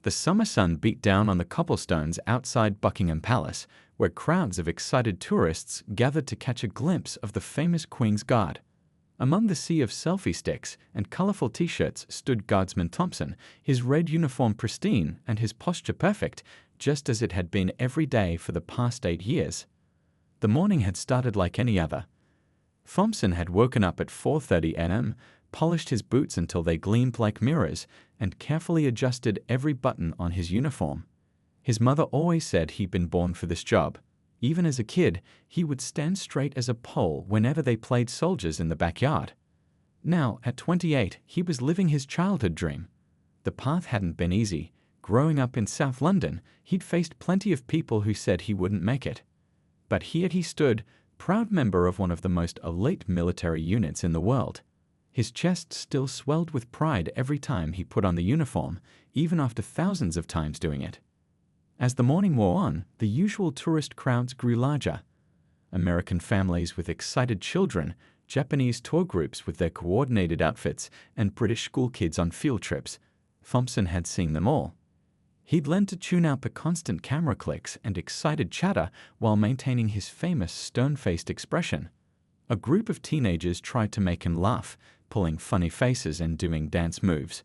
The summer sun beat down on the cobblestones outside Buckingham Palace, where crowds of excited tourists gathered to catch a glimpse of the famous Queen's Guard. Among the sea of selfie sticks and colorful t-shirts stood Guardsman Thompson, his red uniform pristine and his posture perfect, just as it had been every day for the past 8 years. The morning had started like any other. Thompson had woken up at 4:30 a.m., polished his boots until they gleamed like mirrors, and carefully adjusted every button on his uniform. His mother always said he'd been born for this job. Even as a kid, he would stand straight as a pole whenever they played soldiers in the backyard. Now, at 28, he was living his childhood dream. The path hadn't been easy. Growing up in South London, he'd faced plenty of people who said he wouldn't make it. But here he stood, proud member of one of the most elite military units in the world. His chest still swelled with pride every time he put on the uniform, even after thousands of times doing it. As the morning wore on, the usual tourist crowds grew larger. American families with excited children, Japanese tour groups with their coordinated outfits, and British school kids on field trips. Thompson had seen them all. He'd learned to tune out the constant camera clicks and excited chatter while maintaining his famous stone-faced expression. A group of teenagers tried to make him laugh, pulling funny faces and doing dance moves.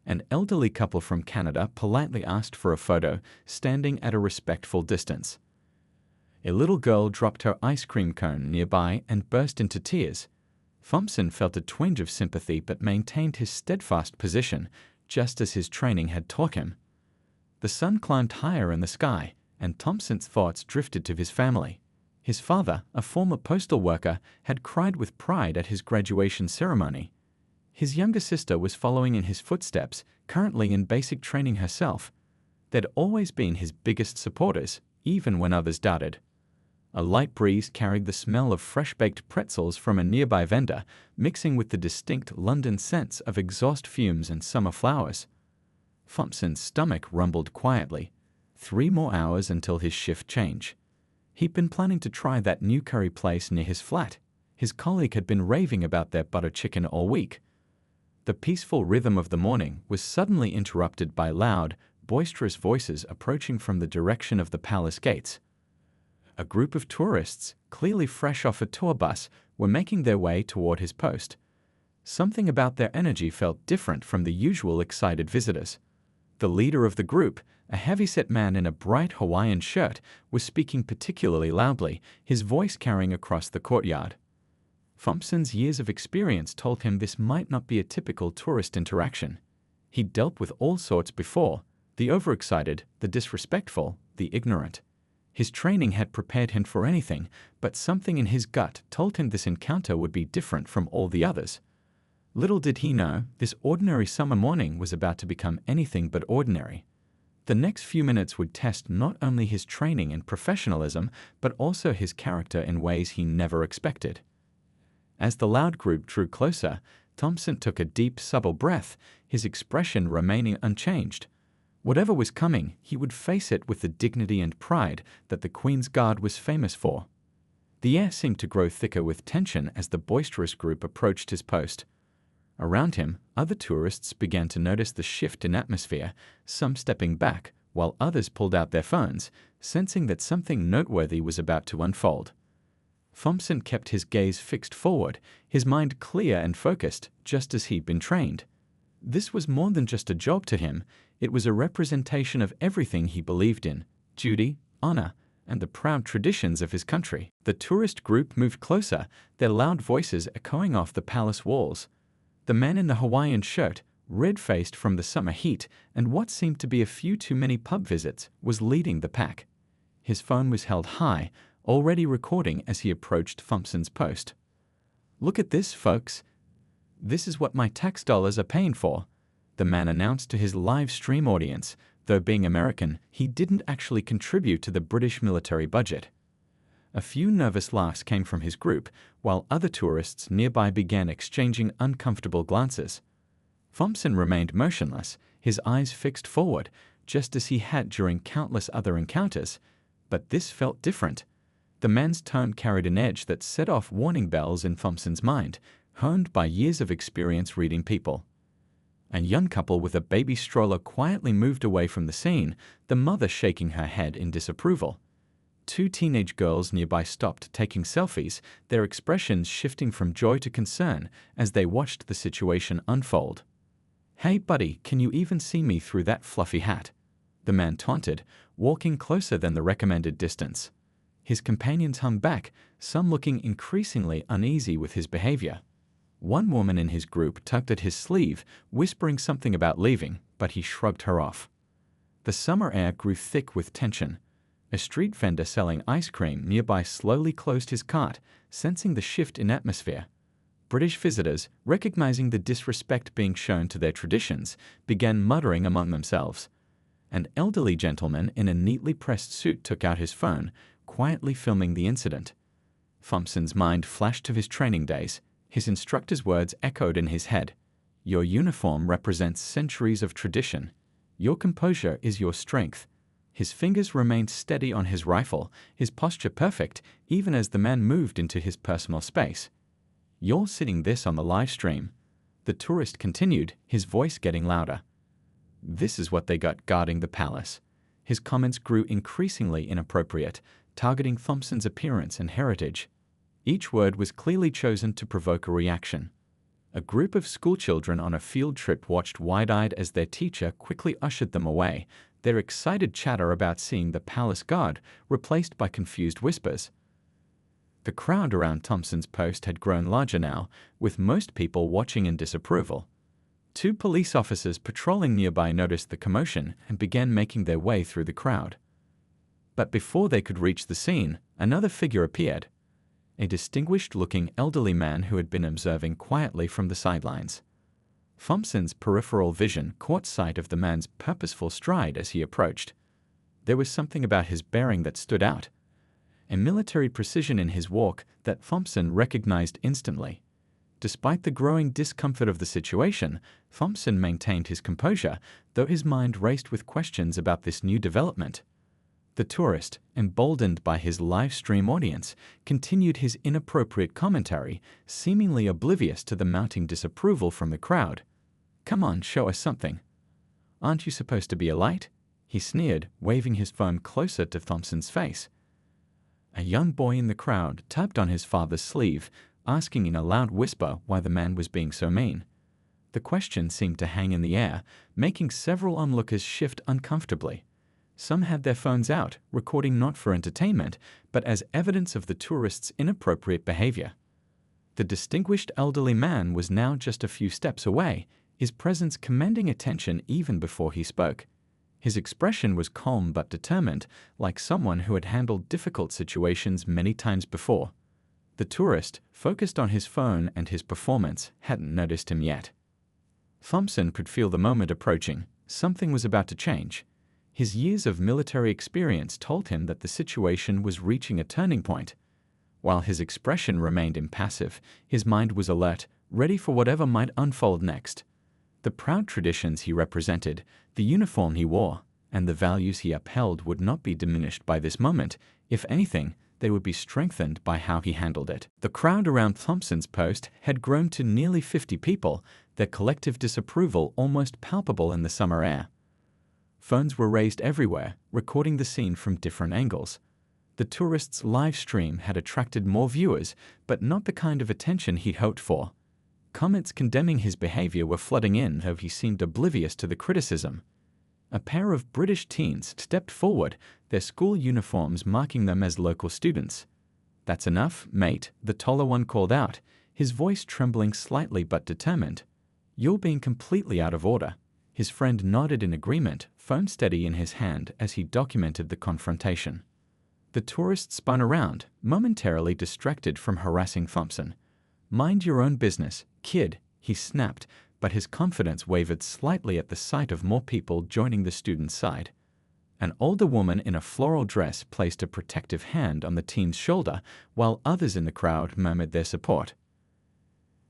An elderly couple from Canada politely asked for a photo, standing at a respectful distance. A little girl dropped her ice cream cone nearby and burst into tears. Thompson felt a twinge of sympathy but maintained his steadfast position, just as his training had taught him. The sun climbed higher in the sky, and Thompson's thoughts drifted to his family. His father, a former postal worker, had cried with pride at his graduation ceremony. His younger sister was following in his footsteps, currently in basic training herself. They'd always been his biggest supporters, even when others doubted. A light breeze carried the smell of fresh-baked pretzels from a nearby vendor, mixing with the distinct London scents of exhaust fumes and summer flowers. Thompson's stomach rumbled quietly. 3 more hours until his shift change. He'd been planning to try that new curry place near his flat. His colleague had been raving about their butter chicken all week. The peaceful rhythm of the morning was suddenly interrupted by loud, boisterous voices approaching from the direction of the palace gates. A group of tourists, clearly fresh off a tour bus, were making their way toward his post. Something about their energy felt different from the usual excited visitors. The leader of the group, a heavy-set man in a bright Hawaiian shirt, was speaking particularly loudly, his voice carrying across the courtyard. Thompson's years of experience told him this might not be a typical tourist interaction. He'd dealt with all sorts before, the overexcited, the disrespectful, the ignorant. His training had prepared him for anything, but something in his gut told him this encounter would be different from all the others. Little did he know, this ordinary summer morning was about to become anything but ordinary. The next few minutes would test not only his training and professionalism, but also his character in ways he never expected. As the loud group drew closer, Thompson took a deep, subtle breath, his expression remaining unchanged. Whatever was coming, he would face it with the dignity and pride that the Queen's Guard was famous for. The air seemed to grow thicker with tension as the boisterous group approached his post. Around him, other tourists began to notice the shift in atmosphere, some stepping back, while others pulled out their phones, sensing that something noteworthy was about to unfold. Thompson kept his gaze fixed forward, his mind clear and focused, just as he'd been trained. This was more than just a job to him, it was a representation of everything he believed in: duty, honor, and the proud traditions of his country. The tourist group moved closer, their loud voices echoing off the palace walls. The man in the Hawaiian shirt, red-faced from the summer heat and what seemed to be a few too many pub visits, was leading the pack. His phone was held high, already recording as he approached Thompson's post. "Look at this, folks. This is what my tax dollars are paying for," the man announced to his live stream audience. Though being American, he didn't actually contribute to the British military budget. A few nervous laughs came from his group, while other tourists nearby began exchanging uncomfortable glances. Thompson remained motionless, his eyes fixed forward, just as he had during countless other encounters. But this felt different. The man's tone carried an edge that set off warning bells in Thompson's mind, honed by years of experience reading people. A young couple with a baby stroller quietly moved away from the scene, the mother shaking her head in disapproval. Two teenage girls nearby stopped taking selfies, their expressions shifting from joy to concern as they watched the situation unfold. "Hey buddy, can you even see me through that fluffy hat?" the man taunted, walking closer than the recommended distance. His companions hung back, some looking increasingly uneasy with his behavior. One woman in his group tugged at his sleeve, whispering something about leaving, but he shrugged her off. The summer air grew thick with tension. A street vendor selling ice cream nearby slowly closed his cart, sensing the shift in atmosphere. British visitors, recognizing the disrespect being shown to their traditions, began muttering among themselves. An elderly gentleman in a neatly pressed suit took out his phone, quietly filming the incident. Thompson's mind flashed to his training days. His instructor's words echoed in his head. "Your uniform represents centuries of tradition. Your composure is your strength." His fingers remained steady on his rifle, his posture perfect, even as the man moved into his personal space. "You're sitting this on the live stream," the tourist continued, his voice getting louder. This is what they got guarding the palace. His comments grew increasingly inappropriate, targeting Thompson's appearance and heritage. Each word was clearly chosen to provoke a reaction. A group of schoolchildren on a field trip watched wide-eyed as their teacher quickly ushered them away, their excited chatter about seeing the palace guard replaced by confused whispers. The crowd around Thompson's post had grown larger now, with most people watching in disapproval. Two police officers patrolling nearby noticed the commotion and began making their way through the crowd. But before they could reach the scene, another figure appeared. A distinguished-looking elderly man who had been observing quietly from the sidelines. Thompson's peripheral vision caught sight of the man's purposeful stride as he approached. There was something about his bearing that stood out, a military precision in his walk that Thompson recognized instantly. Despite the growing discomfort of the situation, Thompson maintained his composure, though his mind raced with questions about this new development. The tourist, emboldened by his live stream audience, continued his inappropriate commentary, seemingly oblivious to the mounting disapproval from the crowd. "Come on, show us something." "Aren't you supposed to be a light?" he sneered, waving his phone closer to Thompson's face. A young boy in the crowd tapped on his father's sleeve, asking in a loud whisper why the man was being so mean. The question seemed to hang in the air, making several onlookers shift uncomfortably. Some had their phones out, recording not for entertainment, but as evidence of the tourist's inappropriate behavior. The distinguished elderly man was now just a few steps away, his presence commanding attention even before he spoke. His expression was calm but determined, like someone who had handled difficult situations many times before. The tourist, focused on his phone and his performance, hadn't noticed him yet. Thompson could feel the moment approaching. Something was about to change. His years of military experience told him that the situation was reaching a turning point. While his expression remained impassive, his mind was alert, ready for whatever might unfold next. The proud traditions he represented, the uniform he wore, and the values he upheld would not be diminished by this moment. If anything, they would be strengthened by how he handled it. The crowd around Thompson's post had grown to nearly 50 people, their collective disapproval almost palpable in the summer air. Phones were raised everywhere, recording the scene from different angles. The tourist's live stream had attracted more viewers, but not the kind of attention he'd hoped for. Comments condemning his behavior were flooding in, though he seemed oblivious to the criticism. A pair of British teens stepped forward, their school uniforms marking them as local students. "That's enough, mate," the taller one called out, his voice trembling slightly but determined. "You're being completely out of order." His friend nodded in agreement, phone steady in his hand as he documented the confrontation. The tourist spun around, momentarily distracted from harassing Thompson. "Mind your own business, kid," he snapped, but his confidence wavered slightly at the sight of more people joining the student's side. An older woman in a floral dress placed a protective hand on the teen's shoulder, while others in the crowd murmured their support.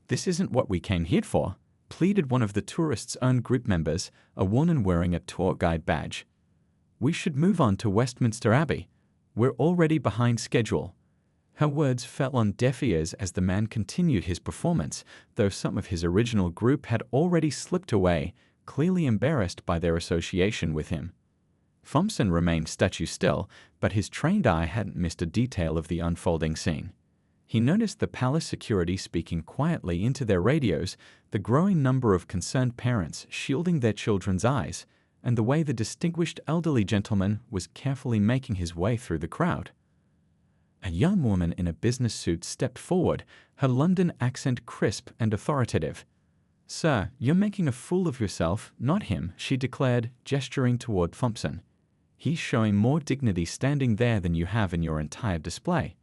"This isn't what we came here for," pleaded one of the tourists' own group members, a woman wearing a tour guide badge. "We should move on to Westminster Abbey. We're already behind schedule." Her words fell on deaf ears as the man continued his performance, though some of his original group had already slipped away, clearly embarrassed by their association with him. Thompson remained statue still, but his trained eye hadn't missed a detail of the unfolding scene. He noticed the palace security speaking quietly into their radios, the growing number of concerned parents shielding their children's eyes, and the way the distinguished elderly gentleman was carefully making his way through the crowd. A young woman in a business suit stepped forward, her London accent crisp and authoritative. "Sir, you're making a fool of yourself, not him," she declared, gesturing toward Thompson. "He's showing more dignity standing there than you have in your entire display."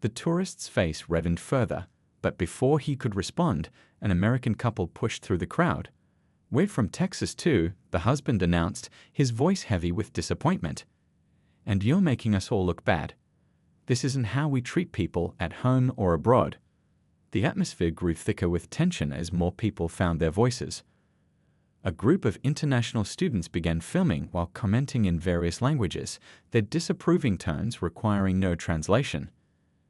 The tourist's face reddened further, but before he could respond, an American couple pushed through the crowd. "We're from Texas, too," the husband announced, his voice heavy with disappointment. "And you're making us all look bad. This isn't how we treat people at home or abroad." The atmosphere grew thicker with tension as more people found their voices. A group of international students began filming while commenting in various languages, their disapproving tones requiring no translation.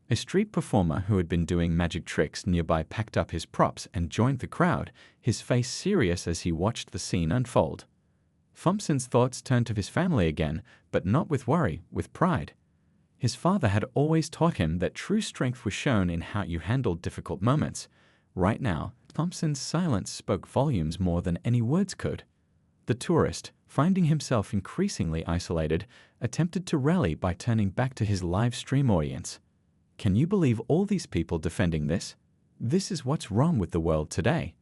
A street performer who had been doing magic tricks nearby packed up his props and joined the crowd, his face serious as he watched the scene unfold. Thompson's thoughts turned to his family again, but not with worry, with pride. His father had always taught him that true strength was shown in how you handled difficult moments. Right now, Thompson's silence spoke volumes more than any words could. The tourist, finding himself increasingly isolated, attempted to rally by turning back to his live stream audience. "Can you believe all these people defending this? This is what's wrong with the world today."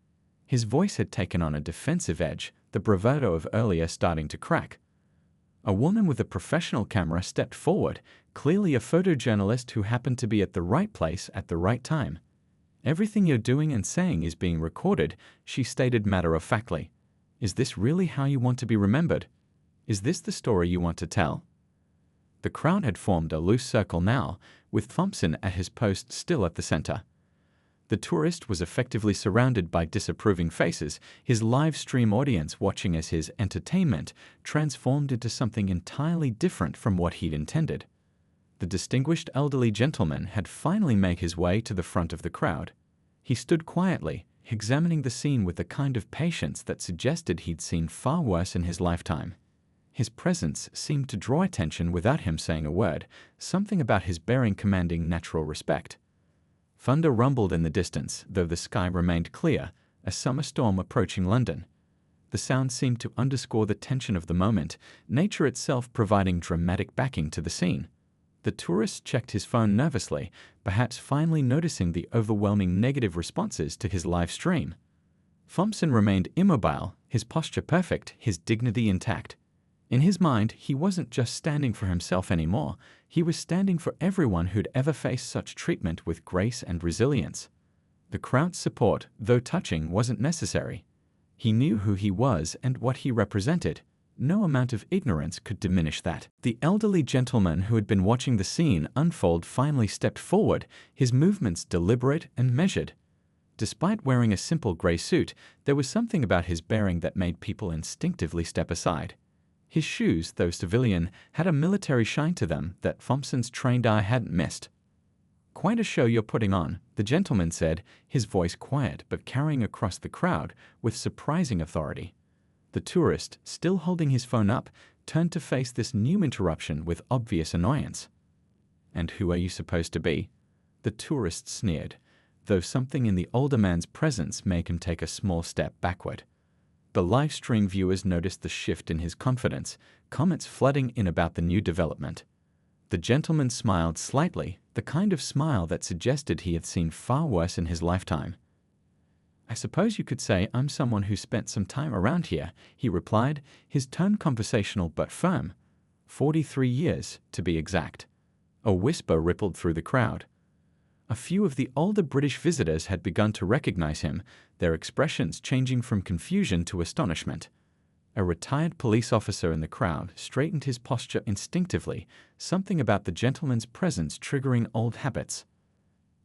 His voice had taken on a defensive edge, the bravado of earlier starting to crack. A woman with a professional camera stepped forward, clearly a photojournalist who happened to be at the right place at the right time. "Everything you're doing and saying is being recorded," she stated matter-of-factly. "Is this really how you want to be remembered? Is this the story you want to tell?" The crowd had formed a loose circle now, with Thompson at his post still at the center. The tourist was effectively surrounded by disapproving faces, his live stream audience watching as his entertainment transformed into something entirely different from what he'd intended. The distinguished elderly gentleman had finally made his way to the front of the crowd. He stood quietly, examining the scene with the kind of patience that suggested he'd seen far worse in his lifetime. His presence seemed to draw attention without him saying a word, something about his bearing commanding natural respect. Thunder rumbled in the distance, though the sky remained clear, a summer storm approaching London. The sound seemed to underscore the tension of the moment, nature itself providing dramatic backing to the scene. The tourist checked his phone nervously, perhaps finally noticing the overwhelming negative responses to his live stream. Thompson remained immobile, his posture perfect, his dignity intact. In his mind, he wasn't just standing for himself anymore, he was standing for everyone who'd ever faced such treatment with grace and resilience. The crowd's support, though touching, wasn't necessary. He knew who he was and what he represented. No amount of ignorance could diminish that. The elderly gentleman who had been watching the scene unfold finally stepped forward, his movements deliberate and measured. Despite wearing a simple gray suit, there was something about his bearing that made people instinctively step aside. His shoes, though civilian, had a military shine to them that Thompson's trained eye hadn't missed. "Quite a show you're putting on," the gentleman said, his voice quiet but carrying across the crowd with surprising authority. The tourist, still holding his phone up, turned to face this new interruption with obvious annoyance. "And who are you supposed to be?" The tourist sneered, though something in the older man's presence made him take a small step backward. The live stream viewers noticed the shift in his confidence, comments flooding in about the new development. The gentleman smiled slightly, the kind of smile that suggested he had seen far worse in his lifetime. "I suppose you could say I'm someone who spent some time around here," he replied, his tone conversational but firm. 43 years, to be exact. A whisper rippled through the crowd. A few of the older British visitors had begun to recognize him, their expressions changing from confusion to astonishment. A retired police officer in the crowd straightened his posture instinctively, something about the gentleman's presence triggering old habits.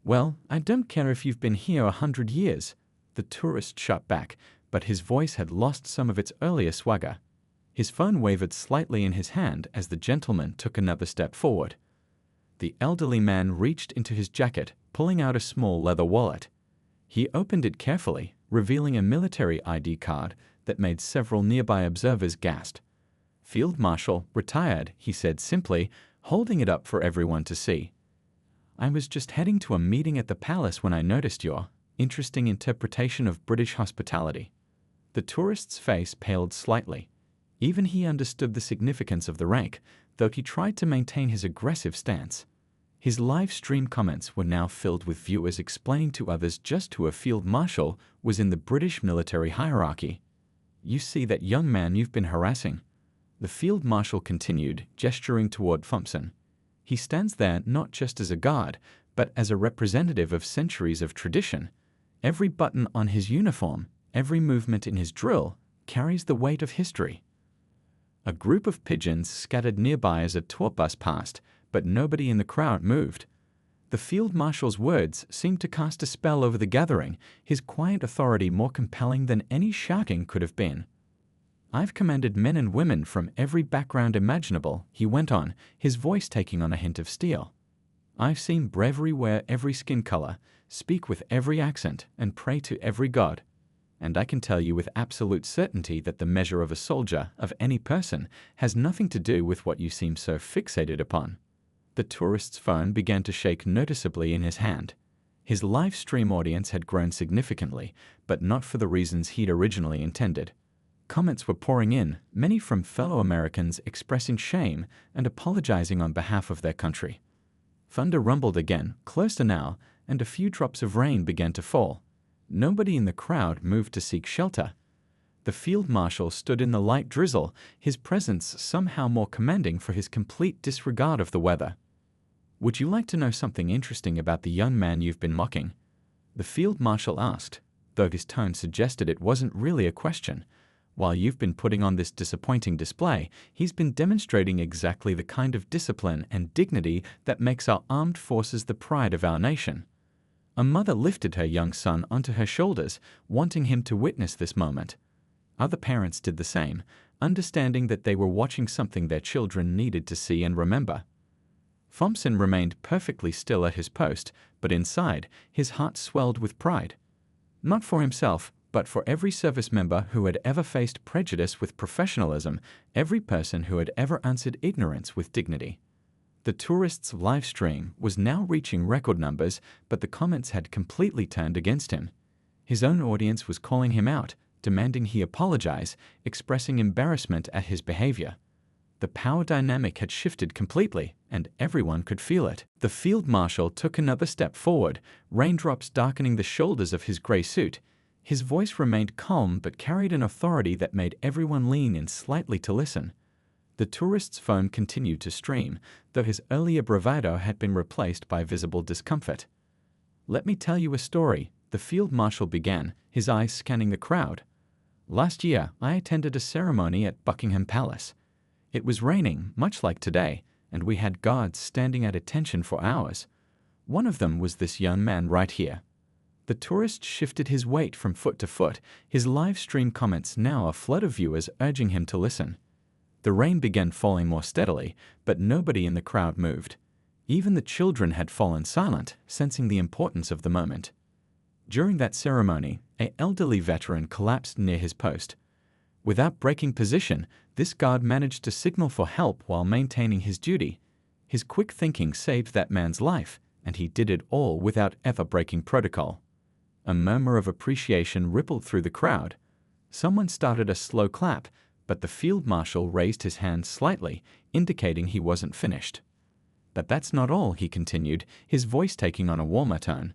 "Well, I don't care if you've been here 100 years, the tourist shot back, but his voice had lost some of its earlier swagger. His phone wavered slightly in his hand as the gentleman took another step forward. The elderly man reached into his jacket, pulling out a small leather wallet. He opened it carefully, revealing a military ID card that made several nearby observers gasp. "Field Marshal, retired," he said simply, holding it up for everyone to see. "I was just heading to a meeting at the palace when I noticed your interesting interpretation of British hospitality." The tourist's face paled slightly. Even he understood the significance of the rank, though he tried to maintain his aggressive stance. His live stream comments were now filled with viewers explaining to others just who a field marshal was in the British military hierarchy. "You see that young man you've been harassing?" The field marshal continued, gesturing toward Thompson. "He stands there not just as a guard, but as a representative of centuries of tradition. Every button on his uniform, every movement in his drill, carries the weight of history." A group of pigeons scattered nearby as a tour bus passed, but nobody in the crowd moved. The field marshal's words seemed to cast a spell over the gathering, his quiet authority more compelling than any shouting could have been. "I've commanded men and women from every background imaginable," he went on, his voice taking on a hint of steel. "I've seen bravery wear every skin color, speak with every accent, and pray to every god. And I can tell you with absolute certainty that the measure of a soldier, of any person, has nothing to do with what you seem so fixated upon." The tourist's phone began to shake noticeably in his hand. His live stream audience had grown significantly, but not for the reasons he'd originally intended. Comments were pouring in, many from fellow Americans expressing shame and apologizing on behalf of their country. Thunder rumbled again, closer now, and a few drops of rain began to fall. Nobody in the crowd moved to seek shelter. The field marshal stood in the light drizzle, his presence somehow more commanding for his complete disregard of the weather. "Would you like to know something interesting about the young man you've been mocking?" the field marshal asked, though his tone suggested it wasn't really a question. "While you've been putting on this disappointing display, he's been demonstrating exactly the kind of discipline and dignity that makes our armed forces the pride of our nation." A mother lifted her young son onto her shoulders, wanting him to witness this moment. Other parents did the same, understanding that they were watching something their children needed to see and remember. Thompson remained perfectly still at his post, but inside, his heart swelled with pride. Not for himself, but for every service member who had ever faced prejudice with professionalism, every person who had ever answered ignorance with dignity. The tourist's live stream was now reaching record numbers, but the comments had completely turned against him. His own audience was calling him out, demanding he apologize, expressing embarrassment at his behavior. The power dynamic had shifted completely, and everyone could feel it. The field marshal took another step forward, raindrops darkening the shoulders of his gray suit. His voice remained calm but carried an authority that made everyone lean in slightly to listen. The tourist's phone continued to stream, though his earlier bravado had been replaced by visible discomfort. "Let me tell you a story," the field marshal began, his eyes scanning the crowd. "Last year, I attended a ceremony at Buckingham Palace. It was raining, much like today, and we had guards standing at attention for hours. One of them was this young man right here." The tourist shifted his weight from foot to foot, his live stream comments now a flood of viewers urging him to listen. The rain began falling more steadily, but nobody in the crowd moved. Even the children had fallen silent, sensing the importance of the moment. During that ceremony, an elderly veteran collapsed near his post. Without breaking position, this guard managed to signal for help while maintaining his duty. His quick thinking saved that man's life, and he did it all without ever breaking protocol. A murmur of appreciation rippled through the crowd. Someone started a slow clap, but the field marshal raised his hand slightly, indicating he wasn't finished. "But that's not all," he continued, his voice taking on a warmer tone.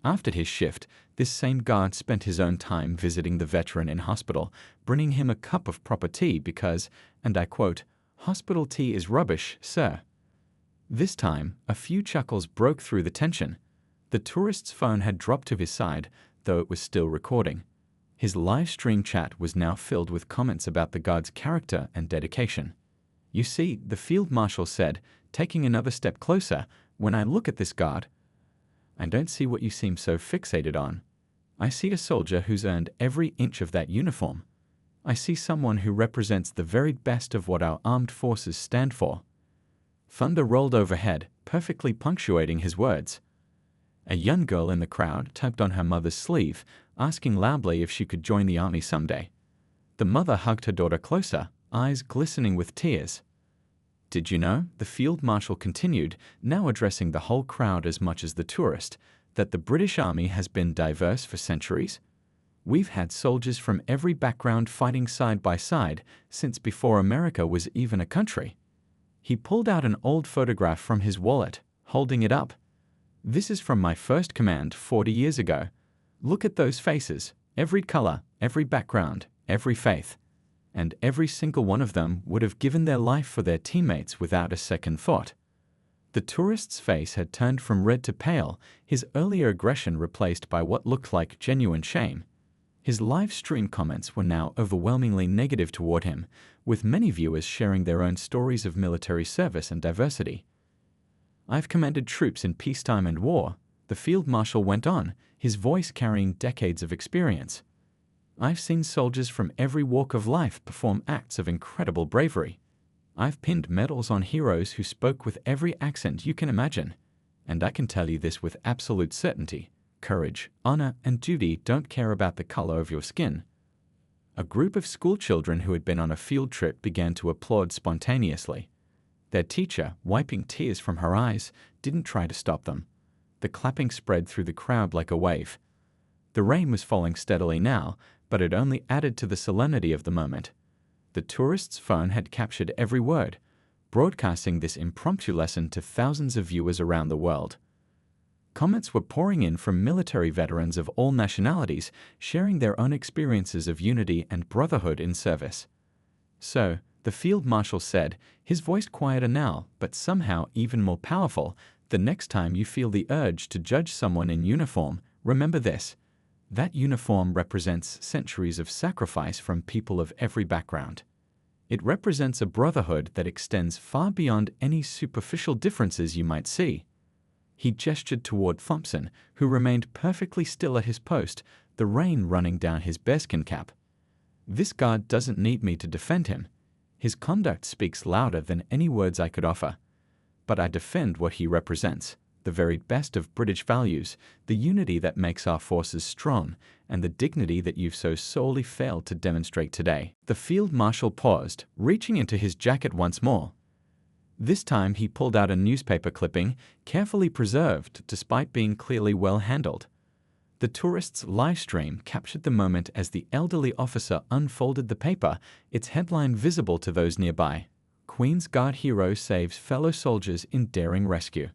After his shift, this same guard spent his own time visiting the veteran in hospital, bringing him a cup of proper tea because, and I quote, "Hospital tea is rubbish, sir." This time, a few chuckles broke through the tension. The tourist's phone had dropped to his side, though it was still recording. His live stream chat was now filled with comments about the guard's character and dedication. "You see," the field marshal said, taking another step closer, "when I look at this guard, I don't see what you seem so fixated on. I see a soldier who's earned every inch of that uniform. I see someone who represents the very best of what our armed forces stand for." Thunder rolled overhead, perfectly punctuating his words. A young girl in the crowd tapped on her mother's sleeve, asking loudly if she could join the army someday. The mother hugged her daughter closer, eyes glistening with tears. "Did you know," the field marshal continued, now addressing the whole crowd as much as the tourist, "that the British Army has been diverse for centuries? We've had soldiers from every background fighting side by side since before America was even a country." He pulled out an old photograph from his wallet, holding it up. "This is from my first command 40 years ago. Look at those faces, every color, every background, every faith. And every single one of them would have given their life for their teammates without a second thought." The tourist's face had turned from red to pale, his earlier aggression replaced by what looked like genuine shame. His live stream comments were now overwhelmingly negative toward him, with many viewers sharing their own stories of military service and diversity. "I've commanded troops in peacetime and war," the field marshal went on, his voice carrying decades of experience. "I've seen soldiers from every walk of life perform acts of incredible bravery. I've pinned medals on heroes who spoke with every accent you can imagine. And I can tell you this with absolute certainty: courage, honor, and duty don't care about the color of your skin." A group of schoolchildren who had been on a field trip began to applaud spontaneously. Their teacher, wiping tears from her eyes, didn't try to stop them. The clapping spread through the crowd like a wave. The rain was falling steadily now, but it only added to the solemnity of the moment. The tourist's phone had captured every word, broadcasting this impromptu lesson to thousands of viewers around the world. Comments were pouring in from military veterans of all nationalities, sharing their own experiences of unity and brotherhood in service. "So," the field marshal said, his voice quieter now, but somehow even more powerful, "the next time you feel the urge to judge someone in uniform, remember this: that uniform represents centuries of sacrifice from people of every background. It represents a brotherhood that extends far beyond any superficial differences you might see." He gestured toward Thompson, who remained perfectly still at his post, the rain running down his bearskin cap. "This guard doesn't need me to defend him. His conduct speaks louder than any words I could offer. But I defend what he represents: the very best of British values, the unity that makes our forces strong, and the dignity that you've so sorely failed to demonstrate today." The field marshal paused, reaching into his jacket once more. This time he pulled out a newspaper clipping, carefully preserved despite being clearly well handled. The tourist's live stream captured the moment as the elderly officer unfolded the paper, its headline visible to those nearby: "Queen's Guard Hero Saves Fellow Soldiers in Daring Rescue."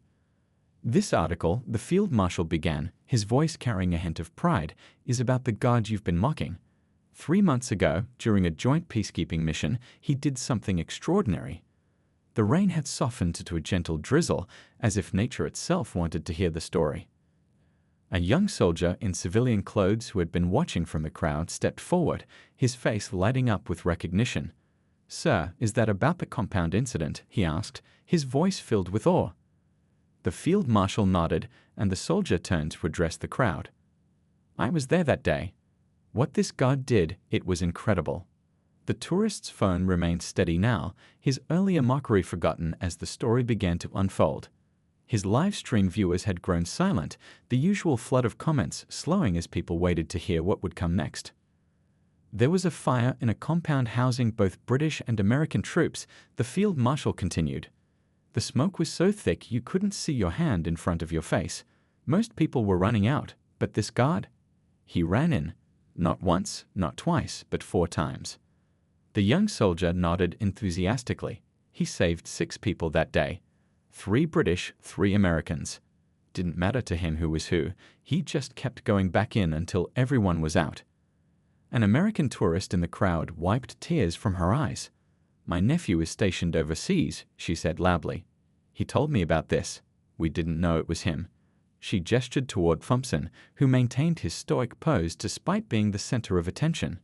"This article," the field marshal began, his voice carrying a hint of pride, "is about the guard you've been mocking. 3 months ago, during a joint peacekeeping mission, he did something extraordinary." The rain had softened to a gentle drizzle, as if nature itself wanted to hear the story. A young soldier in civilian clothes who had been watching from the crowd stepped forward, his face lighting up with recognition. "Sir, is that about the compound incident?" he asked, his voice filled with awe. The field marshal nodded, and the soldier turned to address the crowd. "I was there that day. What this guard did, it was incredible." The tourist's phone remained steady now, his earlier mockery forgotten as the story began to unfold. His live stream viewers had grown silent, the usual flood of comments slowing as people waited to hear what would come next. "There was a fire in a compound housing both British and American troops," the field marshal continued. "The smoke was so thick you couldn't see your hand in front of your face. Most people were running out, but this guard? He ran in. Not once, not twice, but 4 times. The young soldier nodded enthusiastically. He saved 6 people that day. 3 British, 3 Americans. Didn't matter to him who was who. He just kept going back in until everyone was out." An American tourist in the crowd wiped tears from her eyes. "My nephew is stationed overseas," she said loudly. "He told me about this. We didn't know it was him." She gestured toward Thompson, who maintained his stoic pose despite being the center of attention.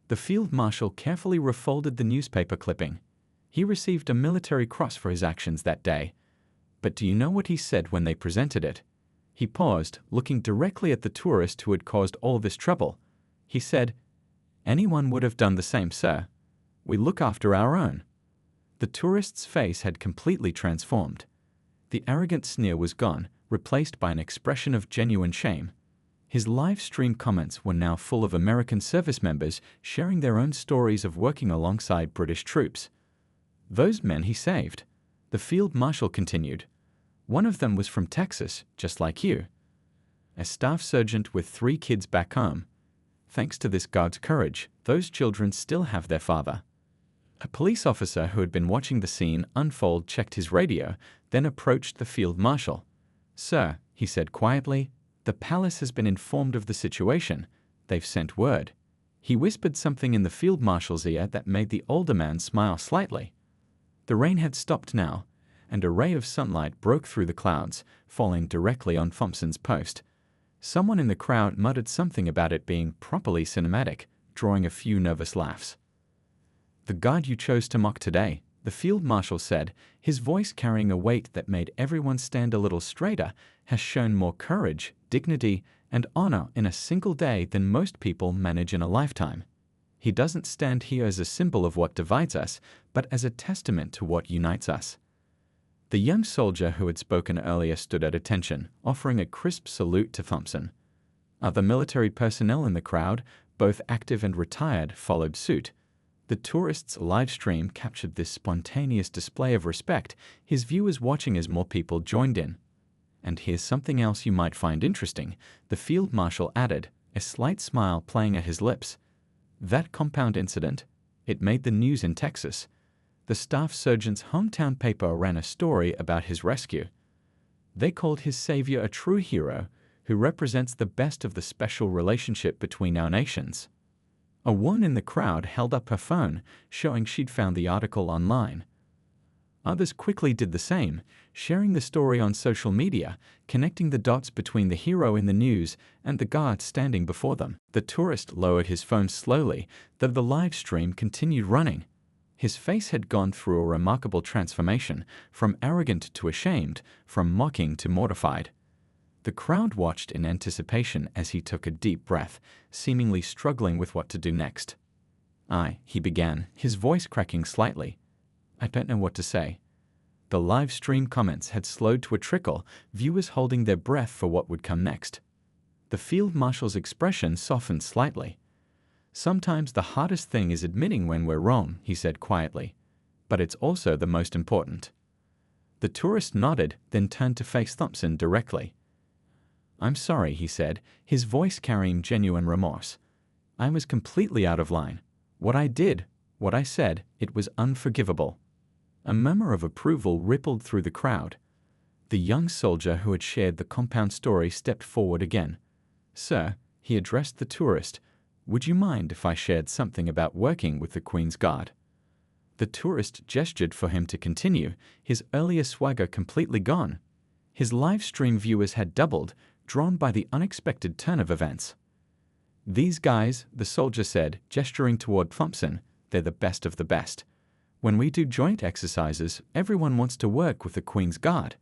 The field marshal carefully refolded the newspaper clipping. He received a military cross for his actions that day. But do you know what he said when they presented it? He paused, looking directly at the tourist who had caused all this trouble. He said, "Anyone would have done the same, sir. We look after our own." The tourist's face had completely transformed. The arrogant sneer was gone, replaced by an expression of genuine shame. His live stream comments were now full of American service members sharing their own stories of working alongside British troops. Those men he saved. The field marshal continued. One of them was from Texas, just like you. A staff sergeant with 3 kids back home. Thanks to this guard's courage, those children still have their father. A police officer who had been watching the scene unfold checked his radio, then approached the field marshal. "Sir," he said quietly, "the palace has been informed of the situation. They've sent word." He whispered something in the field marshal's ear that made the older man smile slightly. The rain had stopped now, and a ray of sunlight broke through the clouds, falling directly on Thompson's post. Someone in the crowd muttered something about it being properly cinematic, drawing a few nervous laughs. "The guard you chose to mock today," the field marshal said, his voice carrying a weight that made everyone stand a little straighter, "has shown more courage, dignity, and honor in a single day than most people manage in a lifetime. He doesn't stand here as a symbol of what divides us, but as a testament to what unites us." The young soldier who had spoken earlier stood at attention, offering a crisp salute to Thompson. Other military personnel in the crowd, both active and retired, followed suit. The tourist's live stream captured this spontaneous display of respect, his viewers watching as more people joined in. "And here's something else you might find interesting," the field marshal added, a slight smile playing at his lips. "That compound incident, it made the news in Texas. The staff sergeant's hometown paper ran a story about his rescue. They called his savior a true hero who represents the best of the special relationship between our nations." A woman in the crowd held up her phone, showing she'd found the article online. Others quickly did the same, sharing the story on social media, connecting the dots between the hero in the news and the guard standing before them. The tourist lowered his phone slowly, though the live stream continued running. His face had gone through a remarkable transformation, from arrogant to ashamed, from mocking to mortified. The crowd watched in anticipation as he took a deep breath, seemingly struggling with what to do next. He began, his voice cracking slightly. "I don't know what to say." The live stream comments had slowed to a trickle, viewers holding their breath for what would come next. The field marshal's expression softened slightly. "Sometimes the hardest thing is admitting when we're wrong," he said quietly. "But it's also the most important." The tourist nodded, then turned to face Thompson directly. "I'm sorry," he said, his voice carrying genuine remorse. "I was completely out of line. What I did, what I said, it was unforgivable." A murmur of approval rippled through the crowd. The young soldier who had shared the compound story stepped forward again. "Sir," he addressed the tourist, "would you mind if I shared something about working with the Queen's Guard?" The tourist gestured for him to continue, his earlier swagger completely gone. His live stream viewers had doubled, drawn by the unexpected turn of events. "These guys," the soldier said, gesturing toward Thompson, "they're the best of the best. When we do joint exercises, everyone wants to work with the Queen's Guard.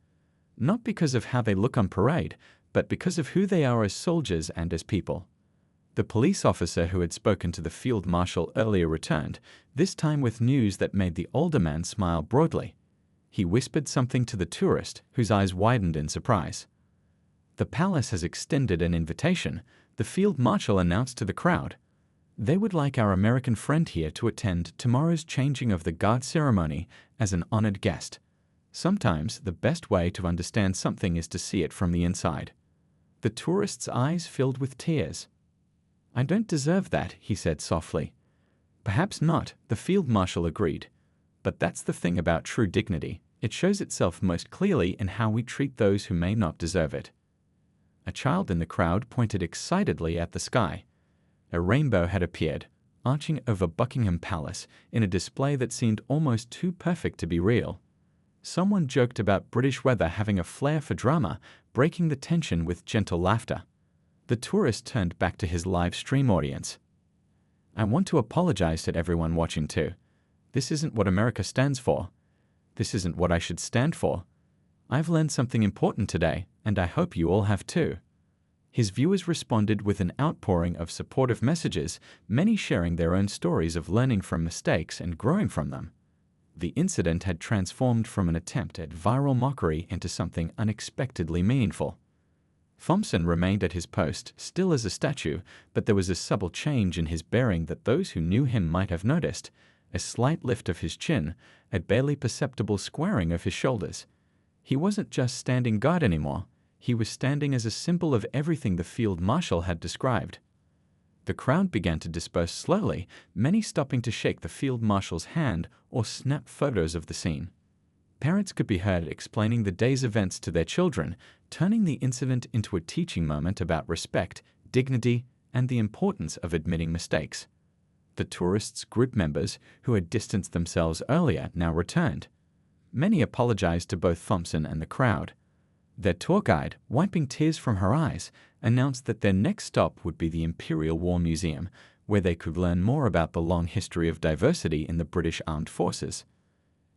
Not because of how they look on parade, but because of who they are as soldiers and as people." The police officer who had spoken to the field marshal earlier returned, this time with news that made the older man smile broadly. He whispered something to the tourist, whose eyes widened in surprise. "The palace has extended an invitation," the field marshal announced to the crowd. "They would like our American friend here to attend tomorrow's changing of the guard ceremony as an honored guest. Sometimes the best way to understand something is to see it from the inside." The tourist's eyes filled with tears. "I don't deserve that," he said softly. "Perhaps not," the field marshal agreed. "But that's the thing about true dignity. It shows itself most clearly in how we treat those who may not deserve it." A child in the crowd pointed excitedly at the sky. A rainbow had appeared, arching over Buckingham Palace in a display that seemed almost too perfect to be real. Someone joked about British weather having a flair for drama, breaking the tension with gentle laughter. The tourist turned back to his live stream audience. "I want to apologize to everyone watching too. This isn't what America stands for. This isn't what I should stand for. I've learned something important today, and I hope you all have too." His viewers responded with an outpouring of supportive messages, many sharing their own stories of learning from mistakes and growing from them. The incident had transformed from an attempt at viral mockery into something unexpectedly meaningful. Thompson remained at his post, still as a statue, but there was a subtle change in his bearing that those who knew him might have noticed: a slight lift of his chin, a barely perceptible squaring of his shoulders. He wasn't just standing guard anymore. He was standing as a symbol of everything the field marshal had described. The crowd began to disperse slowly, many stopping to shake the field marshal's hand or snap photos of the scene. Parents could be heard explaining the day's events to their children, turning the incident into a teaching moment about respect, dignity, and the importance of admitting mistakes. The tourists' group members, who had distanced themselves earlier, now returned. Many apologized to both Thompson and the crowd. Their tour guide, wiping tears from her eyes, announced that their next stop would be the Imperial War Museum, where they could learn more about the long history of diversity in the British Armed Forces.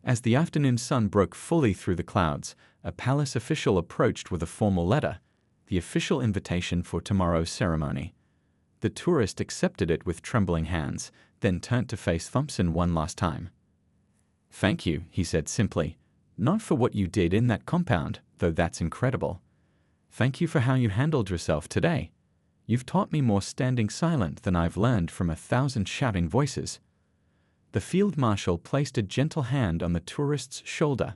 As the afternoon sun broke fully through the clouds, a palace official approached with a formal letter, the official invitation for tomorrow's ceremony. The tourist accepted it with trembling hands, then turned to face Thompson one last time. "Thank you," he said simply. "Not for what you did in that compound, though that's incredible. Thank you for how you handled yourself today. You've taught me more standing silent than I've learned from 1,000 shouting voices." The field marshal placed a gentle hand on the tourist's shoulder.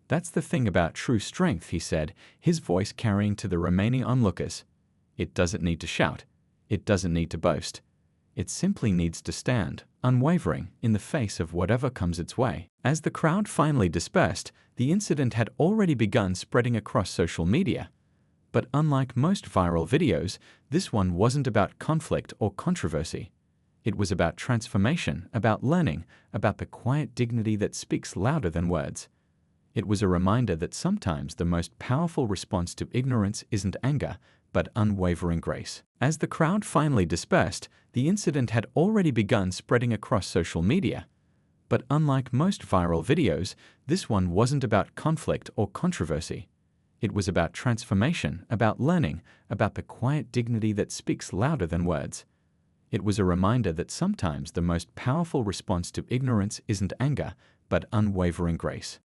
"That's the thing about true strength," he said, his voice carrying to the remaining onlookers. "It doesn't need to shout. It doesn't need to boast. It simply needs to stand, unwavering, in the face of whatever comes its way." As the crowd finally dispersed, the incident had already begun spreading across social media. But unlike most viral videos, this one wasn't about conflict or controversy. It was about transformation, about learning, about the quiet dignity that speaks louder than words. It was a reminder that sometimes the most powerful response to ignorance isn't anger, but unwavering grace. As the crowd finally dispersed, the incident had already begun spreading across social media. But unlike most viral videos, this one wasn't about conflict or controversy. It was about transformation, about learning, about the quiet dignity that speaks louder than words. It was a reminder that sometimes the most powerful response to ignorance isn't anger, but unwavering grace.